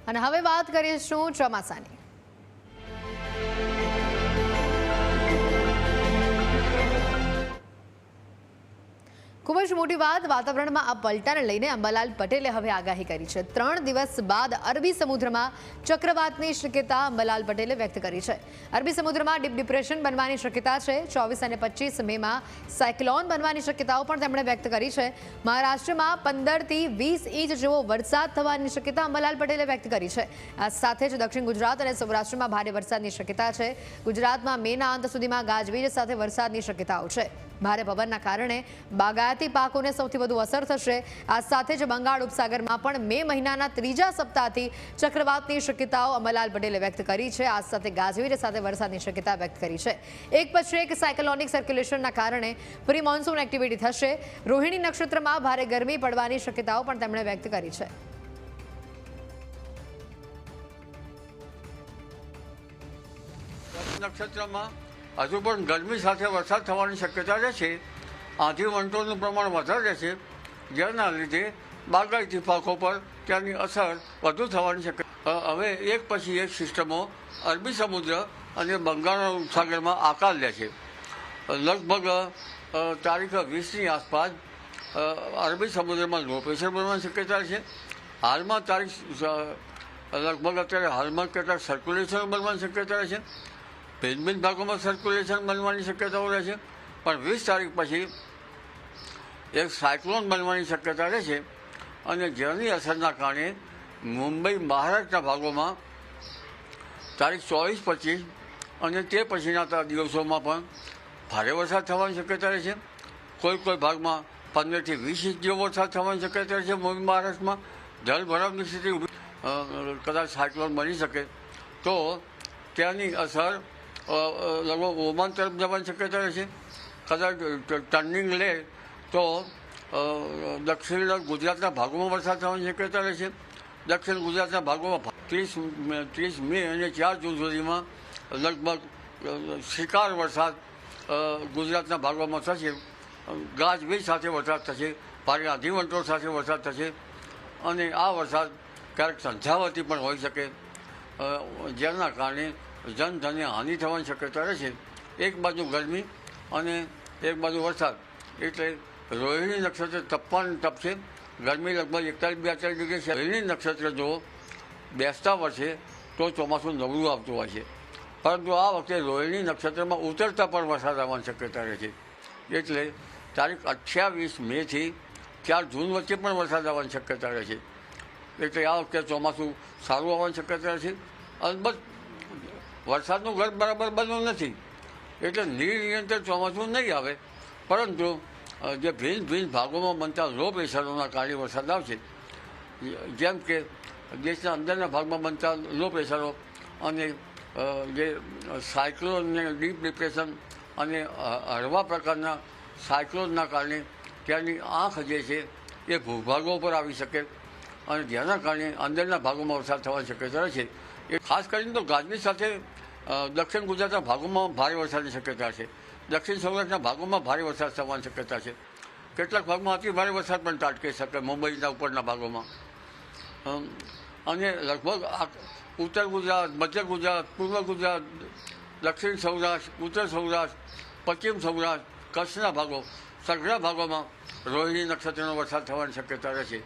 અને હવે વાત કરીશું ચોમાસાની। ખૂબ જ મોટી વાત વાતાવરણમાં આ પલટાને લઈને અંબાલાલ પટેલે હવે આગાહી કરી છે। 3 દિવસ બાદ અરબી સમુદ્રમાં ચક્રવાતની શક્યતા અંબાલાલ પટેલે વ્યક્ત કરી છે। અરબી સમુદ્રમાં ડીપ ડિપ્રેશન બનવાની શક્યતા છે। 24 અને 25 મેમાં સાયક્લોન બનવાની શક્યતાઓ પણ તેમણે વ્યક્ત કરી છે। મહારાષ્ટ્રમાં 15 થી 20 ઇંચ જેવો વરસાદ થવાની શક્યતા અંબાલાલ પટેલે વ્યક્ત કરી છે। આ સાથે જ દક્ષિણ ગુજરાત અને સૌરાષ્ટ્રમાં ભારે વરસાદની શક્યતા છે। ગુજરાતમાં મેના અંત સુધીમાં ગાજવીજ સાથે વરસાદની શક્યતાઓ છે। ભારે પવનના કારણે બાગાયતી પાકોને સૌથી વધુ અસર થશે। આ સાથે જ બંગાળ ઉપસાગરમાં પણ મે મહિનાના ત્રીજા સપ્તાહથી ચક્રવાતની શક્યતાઓ અંબાલાલ પટેલે વ્યક્ત કરી છે। આ સાથે ગાજવીજ સાથે વરસાદની શક્યતા વ્યક્ત કરી છે। એક પછી એક સાયક્લોનિક સર્ક્યુલેશનના કારણે પ્રી મોન્સૂન એક્ટિવિટી થશે। રોહિણી નક્ષત્રમાં ભારે ગરમી પડવાની શક્યતાઓ પણ તેમણે વ્યક્ત કરી છે। નક્ષત્રમાં હજુ પણ ગરમી સાથે વરસાદ થવાની શક્યતા રહેશે। આંધી વંટોળનું પ્રમાણ વધારે રહેશે, જેના લીધે બાગાયતી પાકો પર તેની અસર વધુ થવાની શક્યતા। હવે એક પછી એક સિસ્ટમો અરબી સમુદ્ર અને બંગાળના ઉપસાગરમાં આકાર લે છે। લગભગ તારીખ 20ની આસપાસ અરબી સમુદ્રમાં લો પ્રેશર બનવાની શક્યતા છે। હાલમાં તારીખ લગભગ અત્યારે હાલમાં કેટલાક સર્ક્યુલેશન બનવાની શક્યતા રહેશે। ભિન્ન ભિન્ન ભાગોમાં સર્ક્યુલેશન બનવાની શક્યતાઓ રહેશે, પણ 20 તારીખ પછી એક સાયક્લોન બનવાની શક્યતા રહેશે અને જેની અસરના કારણે મુંબઈ મહારાષ્ટ્રના ભાગોમાં તારીખ 24-25 અને તે પછીના દિવસોમાં પણ ભારે વરસાદ થવાની શક્યતા રહેશે। કોઈ ભાગમાં 15 થી 20 ઇંચ જેવો વરસાદ થવાની શક્યતા રહેશે। મુંબઈ મહારાષ્ટ્રમાં જળભરાવની સ્થિતિ કદાચ સાયક્લોન બની શકે તો તેની અસર લગભગ ઓમાન તરફ જવાની શક્યતા રહેશે। કદાચ ટર્નિંગ લે તો દક્ષિણ ગુજરાતના ભાગોમાં વરસાદ થવાની શક્યતા રહેશે। દક્ષિણ ગુજરાતના ભાગોમાં 30 મે અને 4 જૂન સુધીમાં લગભગ શિકાર વરસાદ ગુજરાતના ભાગોમાં થશે। ગાજવીજ સાથે વરસાદ થશે, ભારે આંધી વંટોળ સાથે વરસાદ થશે અને આ વરસાદ ક્યારેક સંધ્યાવતી પણ હોઈ શકે, જેના કારણે જનધનને હાનિ થવાની શક્યતા રહેશે। એક બાજુ ગરમી અને એક બાજુ વરસાદ, એટલે રોહિણી નક્ષત્ર તપશે। ગરમી લગભગ 41-42 ડિગ્રી છે। રોહિણી નક્ષત્ર જો બેસતા વર્ષે તો ચોમાસું નબળું આવતું હોય છે, પરંતુ આ વખતે રોહિણી નક્ષત્રમાં ઉતરતા પણ વરસાદ આવવાની શક્યતા રહે છે। એટલે તારીખ 28 મેથી 4 જૂન વચ્ચે પણ વરસાદ આવવાની શક્યતા રહે છે। એટલે આ વખતે ચોમાસું સારું આવવાની શક્યતા છે। અલબત્ત વરસાદનું ઘર બરાબર બન્યું નથી, એટલે નિરનિરંતર ચોમાસું નહીં આવે, પરંતુ જે ભિન્ન ભિન્ન ભાગોમાં બનતા લો પ્રેશરોના કારણે વરસાદ આવશે। જેમ કે દેશના અંદરના ભાગમાં બનતા લો પ્રેશરો અને જે સાયક્લોન ને ડીપ ડિપ્રેશન અને હળવા પ્રકારના સાયક્લોનના કારણે ત્યાંની આંખ જે છે એ ભૂભાગો પર આવી શકે અને જેના કારણે અંદરના ભાગોમાં વરસાદ થવાની શક્યતા છે। એ ખાસ કરીને તો ગાજવીજ સાથે દક્ષિણ ગુજરાતના ભાગોમાં ભારે વરસાદની શક્યતા છે। દક્ષિણ સૌરાષ્ટ્રના ભાગોમાં ભારે વરસાદ થવાની શક્યતા છે। કેટલાક ભાગમાં અતિ ભારે વરસાદ પણ ત્રાટકી શકે મુંબઈના ઉપરના ભાગોમાં, અને લગભગ ઉત્તર ગુજરાત, મધ્ય ગુજરાત, પૂર્વ ગુજરાત, દક્ષિણ સૌરાષ્ટ્ર, ઉત્તર સૌરાષ્ટ્ર, પશ્ચિમ સૌરાષ્ટ્ર, કચ્છના ભાગો, સઘળા ભાગોમાં રોહિણી નક્ષત્રનો વરસાદ થવાની શક્યતા રહેશે।